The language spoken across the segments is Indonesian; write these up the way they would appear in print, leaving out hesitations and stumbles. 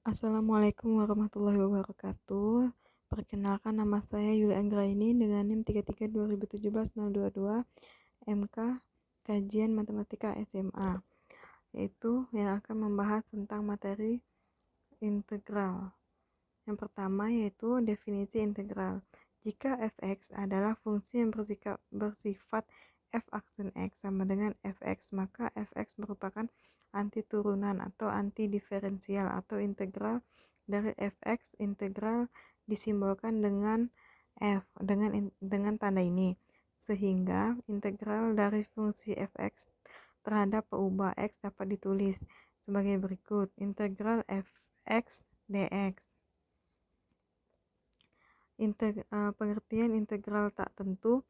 Assalamualaikum warahmatullahi wabarakatuh. Perkenalkan, nama saya Yuli Anggraini dengan NIM 33 2017 022 MK Kajian Matematika SMA, yaitu yang akan membahas tentang materi integral. Yang pertama yaitu definisi integral. Jika fx adalah fungsi yang bersifat f aksen x sama dengan fx, maka fx merupakan anti turunan atau anti diferensial atau integral dari fx. Integral disimbolkan dengan f dengan tanda ini, sehingga integral dari fungsi fx terhadap peubah x dapat ditulis sebagai berikut: integral fx dx. Pengertian integral tak tentu.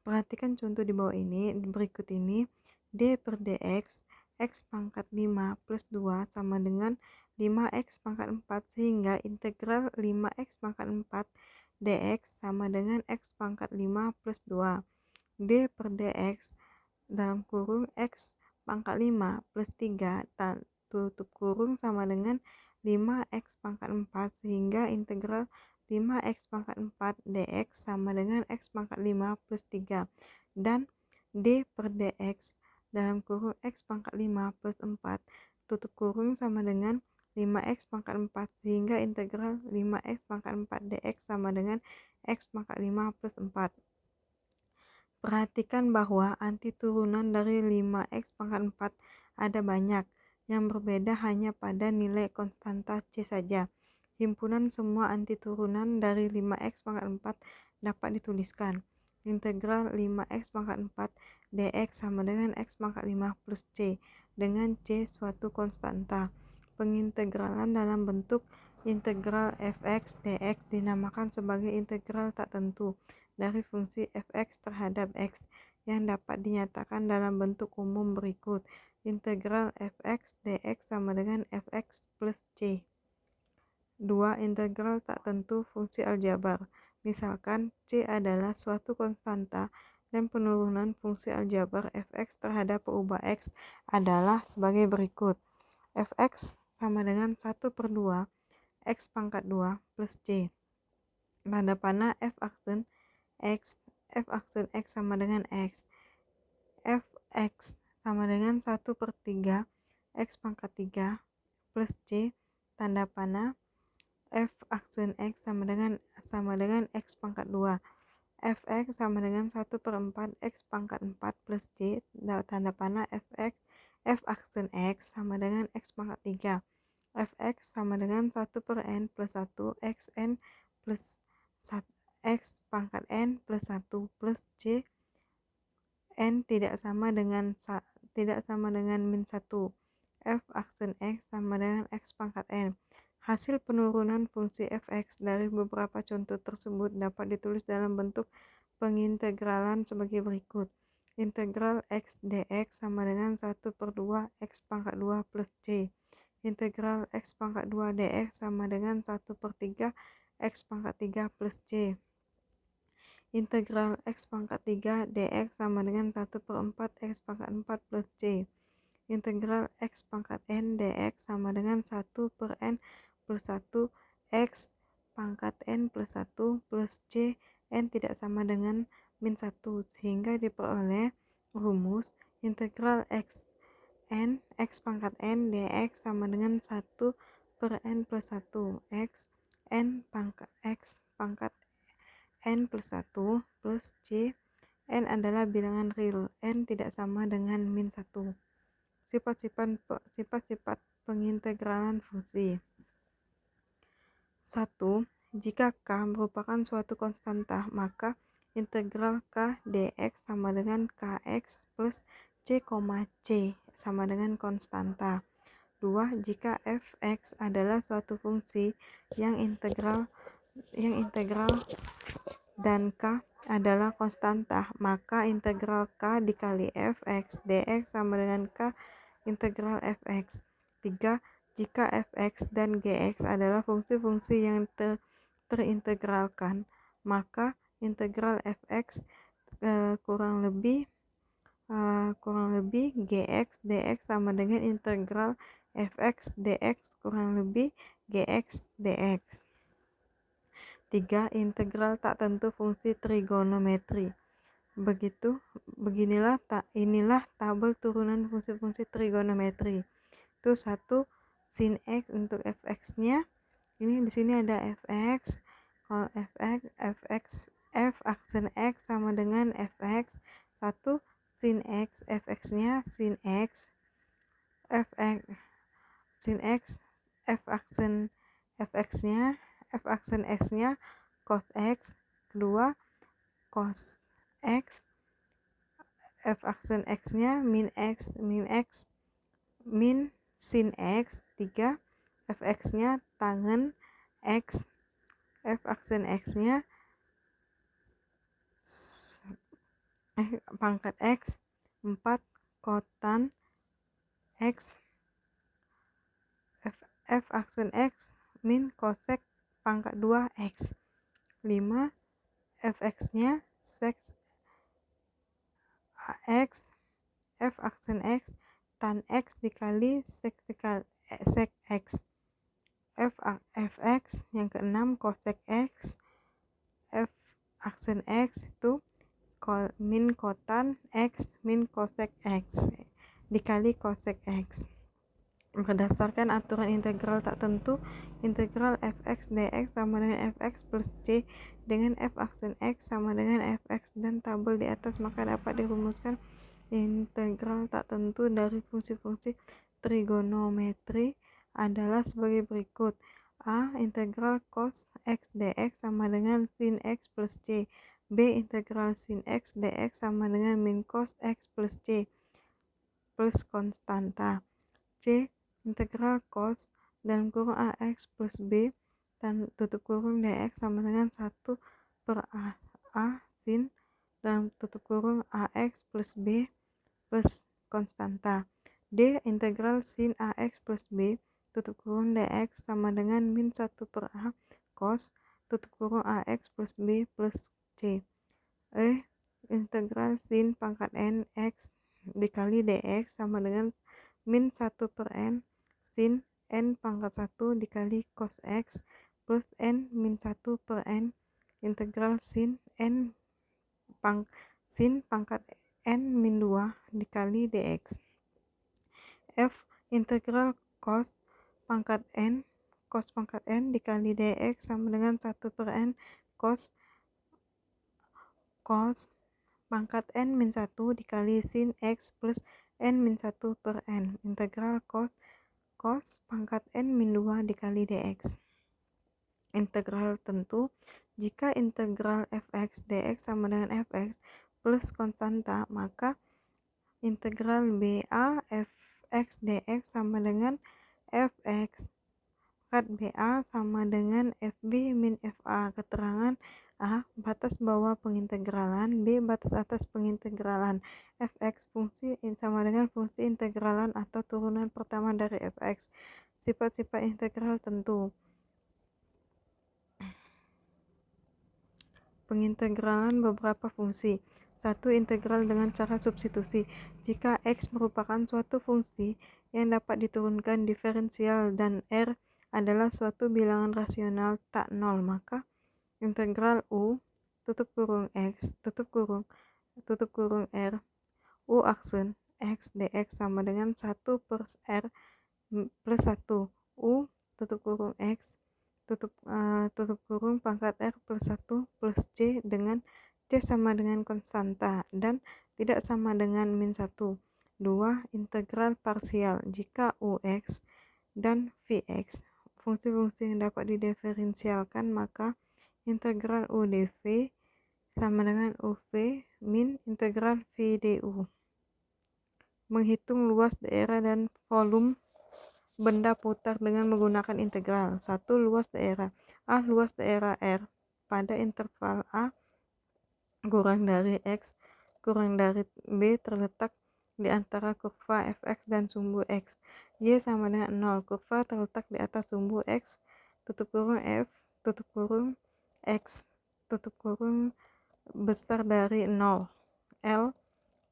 Perhatikan contoh di bawah ini, berikut ini. D per dx x pangkat 5 plus 2 sama dengan 5x pangkat 4, sehingga integral 5x pangkat 4 dx sama dengan x pangkat 5 plus 2. D per dx dalam kurung x pangkat 5 plus 3 tutup kurung sama dengan 5x pangkat 4, sehingga integral 5x pangkat 4 dx sama dengan x pangkat 5 plus 3. Dan d per dx dalam kurung x pangkat 5 plus 4 tutup kurung sama dengan 5x pangkat 4, sehingga integral 5x pangkat 4 dx sama dengan x pangkat 5 plus 4. Perhatikan bahwa anti turunan dari 5x pangkat 4 ada banyak, yang berbeda hanya pada nilai konstanta C saja. Himpunan semua anti turunan dari 5x pangkat 4 dapat dituliskan. Integral 5x pangkat 4 dx sama dengan x pangkat 5 plus C, dengan C suatu konstanta. Pengintegralan dalam bentuk integral fx dx dinamakan sebagai integral tak tentu dari fungsi fx terhadap x, yang dapat dinyatakan dalam bentuk umum berikut: integral fx dx sama dengan fx plus c. 2. Integral tak tentu fungsi aljabar. Misalkan c adalah suatu konstanta dan penurunan fungsi aljabar fx terhadap peubah x adalah sebagai berikut: fx sama dengan 1/2 x pangkat 2 plus c. Tanda panah f aksen x sama dengan x. Fx sama dengan 1/3 x pangkat 3 plus c. Tanda panah f aksen x sama dengan x pangkat 2. Fx sama dengan 1/4 x pangkat 4 plus c. Tanda panah f aksen x sama dengan x pangkat 3. Fx sama dengan 1/n plus 1 xn plus 1 x pangkat n plus 1 plus c. N tidak sama dengan min 1. F aksen x sama dengan x pangkat n. Hasil penurunan fungsi fx dari beberapa contoh tersebut dapat ditulis dalam bentuk pengintegralan sebagai berikut: integral x dx sama dengan 1/2 x pangkat 2 plus c. Integral x pangkat 2 dx sama dengan 1/3 x pangkat 3 plus c. Integral x pangkat 3 dx sama dengan 1/4 x pangkat 4 plus c. Integral x pangkat n dx sama dengan 1/n plus 1 x pangkat n plus 1 plus c. N tidak sama dengan min 1, sehingga diperoleh rumus integral x pangkat n dx sama dengan 1/n plus 1 x pangkat n plus 1 plus c. N adalah bilangan real, n tidak sama dengan min 1. Sifat-sifat pengintegralan fungsi. 1. Jika k merupakan suatu konstanta, maka integral k dx sama dengan kx plus c, c sama dengan konstanta. 2. Jika fx adalah suatu fungsi yang integral dan k adalah konstanta, maka integral k dikali fx dx sama dengan k integral fx. 3. Jika fx dan gx adalah fungsi-fungsi yang terintegralkan, maka integral fx kurang lebih gx dx sama dengan integral fx dx kurang lebih gx dx. 3. Integral tak tentu fungsi trigonometri. Inilah tabel turunan fungsi-fungsi trigonometri. Itu 1 sin x untuk fx-nya. Ini di sini ada fx. Kalau f aksen x sama dengan fx. 1 sin x, fx-nya sin x. fx sin x, f aksen x-nya cos x. Kedua cos x, f aksen x-nya min x min sin x. 3 fx-nya tangen x, f aksen x-nya pangkat x. 4 kotan x, f aksen x min kosek pangkat 2 x. 5 fx-nya sek x, f aksen x tan x dikali sek x. fx yang keenam kosek x, f aksen x itu min kotan x min kosek x dikali kosek x. Berdasarkan aturan integral tak tentu, integral fx dx sama dengan fx plus c dengan f aksen x sama dengan fx dan tabel di atas, maka dapat dirumuskan integral tak tentu dari fungsi-fungsi trigonometri adalah sebagai berikut. A. Integral cos x dx sama dengan sin x plus c. B. Integral sin x dx sama dengan min cos x plus c plus konstanta. C. Integral cos dalam kurung ax plus b dan tutup kurung dx sama dengan 1 per a sin dalam tutup kurung ax plus b plus konstanta. D. Integral sin ax plus b tutup kurung dx sama dengan min 1 per a cos tutup kurung ax plus b plus c. E. Integral sin pangkat n x dikali dx sama dengan min 1 per n sin n pangkat 1 dikali cos x plus n min 1 per n integral sin pangkat n min 2 dikali dx. F. Integral cos pangkat n dikali dx sama dengan 1 per n cos pangkat n min 1 dikali sin x plus n min 1 per n integral cos pangkat n min 2 dikali dx. Integral tentu. Jika integral fx dx sama dengan fx plus konstanta, maka integral BA fx dx sama dengan fx pangkat BA sama dengan fb min fa. Keterangan A. Batas bawah pengintegralan. B. Batas atas pengintegralan. Fx fungsi sama dengan fungsi integralan atau turunan pertama dari fx. Sifat-sifat integral tentu. Pengintegralan beberapa fungsi. 1. Integral dengan cara substitusi. Jika x merupakan suatu fungsi yang dapat diturunkan diferensial dan r adalah suatu bilangan rasional tak nol, maka integral u tutup kurung x tutup kurung r u aksen x dx sama dengan 1 per r plus 1 u tutup kurung x tutup kurung pangkat r plus 1 plus c dengan c sama dengan konstanta dan tidak sama dengan min 1. 2. Integral parsial. Jika ux dan vx fungsi-fungsi yang dapat didiferensialkan, maka integral u dv sama dengan uv min integral v du. Menghitung luas daerah dan volume benda putar dengan menggunakan integral. 1. Luas daerah. A. Luas daerah R pada interval A kurang dari X kurang dari B terletak di antara kurva fx dan sumbu x. Y sama dengan 0. Kurva terletak di atas sumbu x tutup kurung f tutup kurung x tutup kurung besar dari 0. L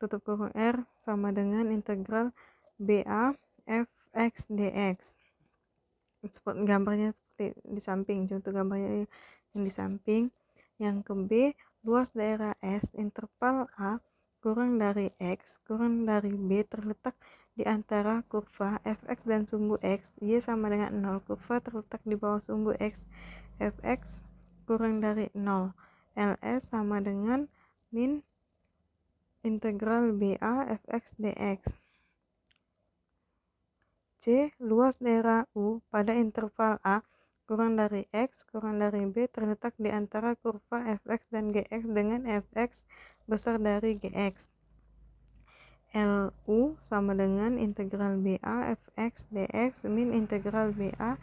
tutup kurung R sama dengan integral BA fx dx. gambarnya seperti di samping, contoh gambarnya yang di samping. Yang ke B, luas daerah S interval A kurang dari X kurang dari B terletak di antara kurva fx dan sumbu x, y sama dengan 0. Kurva terletak di bawah sumbu x, fx kurang dari 0. ls sama dengan min integral BA fx dx. C. Luas daerah U pada interval A kurang dari X kurang dari B terletak di antara kurva fx dan gx dengan fx besar dari gx. Lu sama dengan integral BA fx dx min integral BA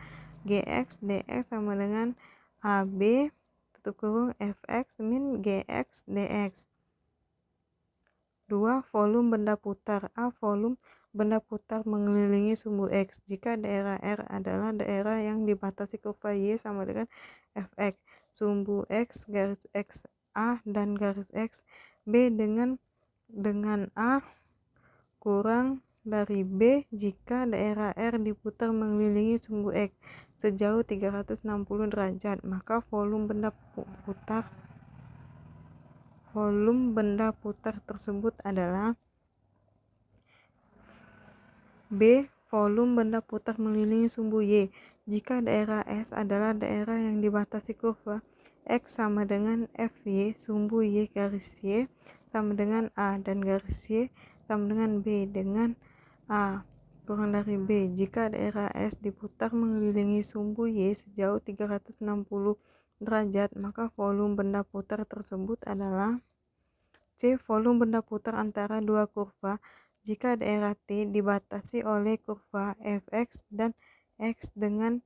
gx dx sama dengan AB tutup kurung fx min gx dx. 2. Volume benda putar. A. Volume benda putar mengelilingi sumbu X jika daerah R adalah daerah yang dibatasi kurva Y sama dengan fx. Sumbu X garis X A dan garis X B dengan A kurang dari B jika daerah R diputar mengelilingi sumbu X sejauh 360 derajat, maka volume benda putar tersebut adalah B. Volume benda putar mengelilingi sumbu Y jika daerah S adalah daerah yang dibatasi kurva X sama dengan FY, sumbu Y garis Y sama dengan A dan garis Y sama dengan B dengan A kurang dari B jika daerah S diputar mengelilingi sumbu Y sejauh 360 derajat, maka volume benda putar tersebut adalah C. Volume benda putar antara dua kurva jika daerah T dibatasi oleh kurva fx dan x dengan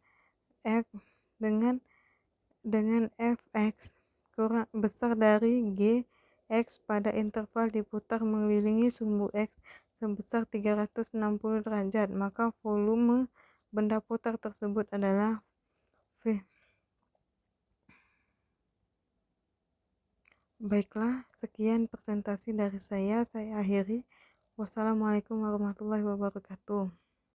fx kurang besar dari g x pada interval diputar mengelilingi sumbu x sebesar 360 derajat, maka volume benda putar tersebut adalah V. Baiklah, sekian presentasi dari saya akhiri. Wassalamualaikum warahmatullahi wabarakatuh.